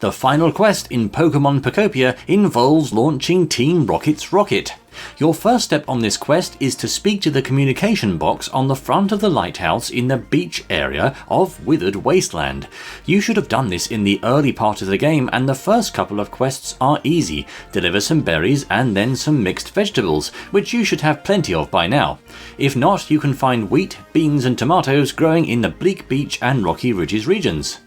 The final quest in Pokemon Pokopia involves launching Team Rocket's rocket. Your first step on this quest is to speak to the communication box on the front of the lighthouse in the beach area of Withered Wasteland. You should have done this in the early part of the game, and the first couple of quests are easy. Deliver some berries and then some mixed vegetables, which you should have plenty of by now. If not, you can find wheat, beans and tomatoes growing in the Bleak Beach and Rocky Ridges regions.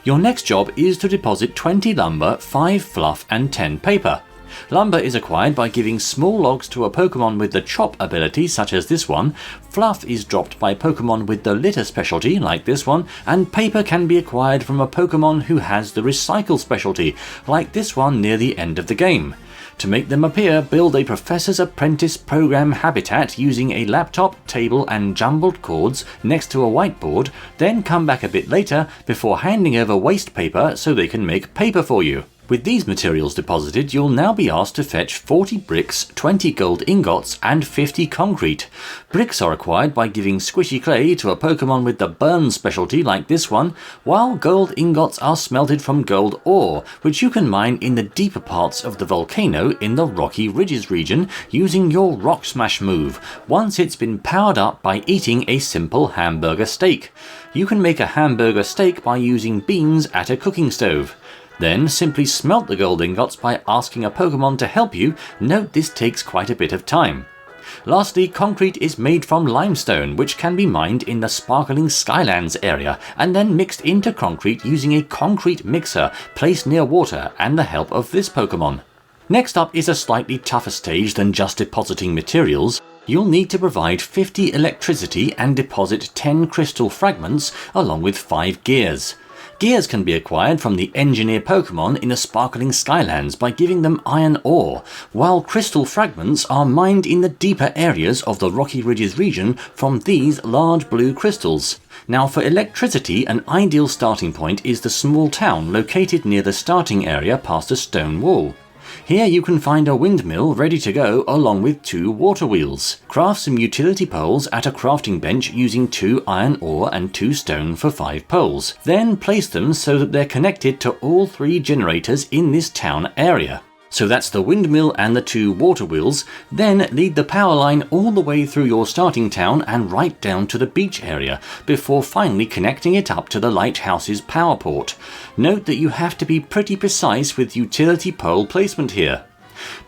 Your next job is to deposit 20 lumber, 5 fluff and 10 paper. Lumber is acquired by giving small logs to a Pokemon with the chop ability such as this one, fluff is dropped by Pokemon with the litter specialty like this one, and paper can be acquired from a Pokemon who has the recycle specialty like this one near the end of the game. To make them appear, build a Professor's Apprentice program habitat using a laptop, table and jumbled cords next to a whiteboard, then come back a bit later before handing over waste paper so they can make paper for you. With these materials deposited, you'll now be asked to fetch 40 bricks, 20 gold ingots and 50 concrete. Bricks are acquired by giving squishy clay to a Pokemon with the burn specialty like this one, while gold ingots are smelted from gold ore, which you can mine in the deeper parts of the volcano in the Rocky Ridges region using your Rock Smash move, once it's been powered up by eating a simple hamburger steak. You can make a hamburger steak by using beans at a cooking stove. Then simply smelt the gold ingots by asking a Pokemon to help you. Note this takes quite a bit of time. Lastly, concrete is made from limestone, which can be mined in the Sparkling Skylands area and then mixed into concrete using a concrete mixer placed near water and the help of this Pokemon. Next up is a slightly tougher stage than just depositing materials. You'll need to provide 50 electricity and deposit 10 crystal fragments along with 5 gears. Gears can be acquired from the engineer Pokemon in the Sparkling Skylands by giving them iron ore, while crystal fragments are mined in the deeper areas of the Rocky Ridges region from these large blue crystals. Now for electricity, an ideal starting point is the small town located near the starting area past a stone wall. Here you can find a windmill ready to go along with 2 water wheels. Craft some utility poles at a crafting bench using 2 iron ore and 2 stone for 5 poles. Then place them so that they're connected to all 3 generators in this town area. So that's the windmill and the 2 water wheels. Then lead the power line all the way through your starting town and right down to the beach area, before finally connecting it up to the lighthouse's power port. Note that you have to be pretty precise with utility pole placement here.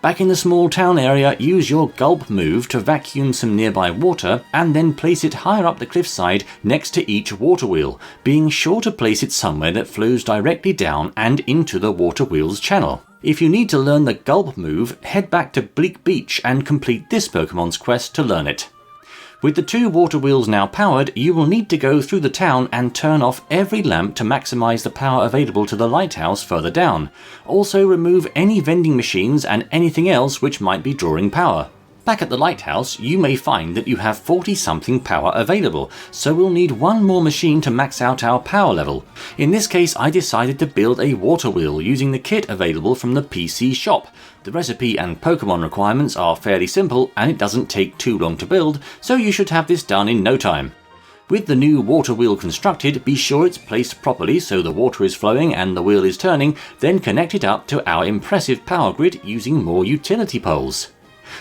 Back in the small town area, use your gulp move to vacuum some nearby water and then place it higher up the cliffside next to each water wheel, being sure to place it somewhere that flows directly down and into the water wheel's channel. If you need to learn the gulp move, head back to Bleak Beach and complete this Pokemon's quest to learn it. With the 2 water wheels now powered, you will need to go through the town and turn off every lamp to maximize the power available to the lighthouse further down. Also remove any vending machines and anything else which might be drawing power. Back at the lighthouse, you may find that you have 40-something power available, so we'll need one more machine to max out our power level. In this case, I decided to build a water wheel using the kit available from the PC shop. The recipe and Pokemon requirements are fairly simple and it doesn't take too long to build, so you should have this done in no time. With the new water wheel constructed, be sure it's placed properly so the water is flowing and the wheel is turning, then connect it up to our impressive power grid using more utility poles.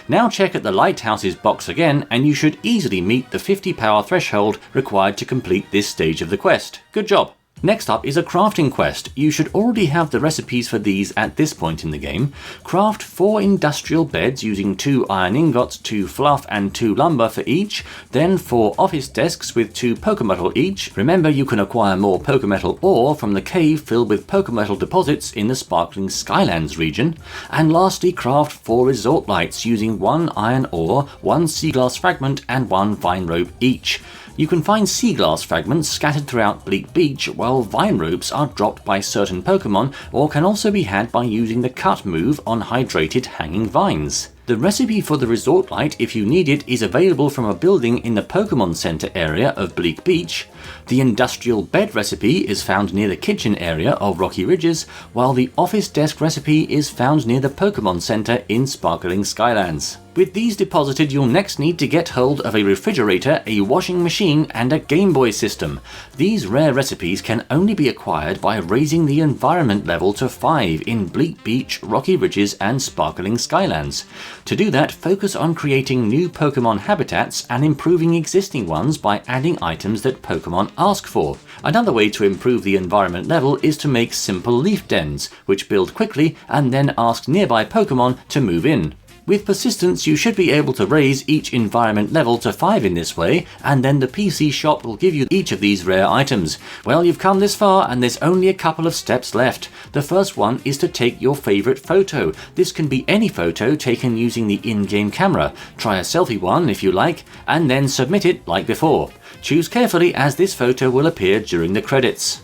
Now check at the lighthouse's box again and you should easily meet the 50 power threshold required to complete this stage of the quest. Good job! Next up is a crafting quest. You should already have the recipes for these at this point in the game. Craft 4 industrial beds using 2 iron ingots, 2 fluff and 2 lumber for each, then 4 office desks with 2 Pokemetal each. Remember you can acquire more Pokemetal ore from the cave filled with Pokemetal deposits in the Sparkling Skylands region. And lastly, craft 4 resort lights using 1 iron ore, 1 sea glass fragment and 1 vine rope each. You can find sea glass fragments scattered throughout Bleak Beach, while vine ropes are dropped by certain Pokemon or can also be had by using the cut move on hydrated hanging vines. The recipe for the resort light, if you need it, is available from a building in the Pokemon Center area of Bleak Beach. The industrial bed recipe is found near the kitchen area of Rocky Ridges, while the office desk recipe is found near the Pokemon Center in Sparkling Skylands. With these deposited, you'll next need to get hold of a refrigerator, a washing machine, and a Game Boy system. These rare recipes can only be acquired by raising the environment level to 5 in Bleak Beach, Rocky Ridges, and Sparkling Skylands. To do that, focus on creating new Pokemon habitats and improving existing ones by adding items that Pokemon ask for. Another way to improve the environment level is to make simple leaf dens, which build quickly and then ask nearby Pokemon to move in. With persistence, you should be able to raise each environment level to 5 in this way, and then the PC shop will give you each of these rare items. Well, you've come this far, and there's only a couple of steps left. The first one is to take your favorite photo. This can be any photo taken using the in-game camera. Try a selfie one if you like, and then submit it like before. Choose carefully, as this photo will appear during the credits.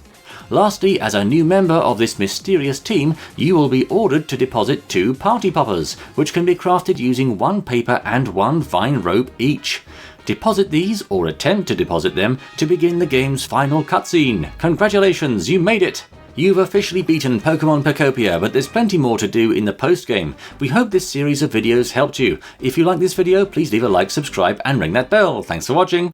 Lastly, as a new member of this mysterious team, you will be ordered to deposit 2 party poppers, which can be crafted using 1 paper and 1 vine rope each. Deposit these, or attempt to deposit them, to begin the game's final cutscene. Congratulations, you made it! You've officially beaten Pokemon Pokopia, but there's plenty more to do in the post-game. We hope this series of videos helped you. If you like this video, please leave a like, subscribe, and ring that bell. Thanks for watching!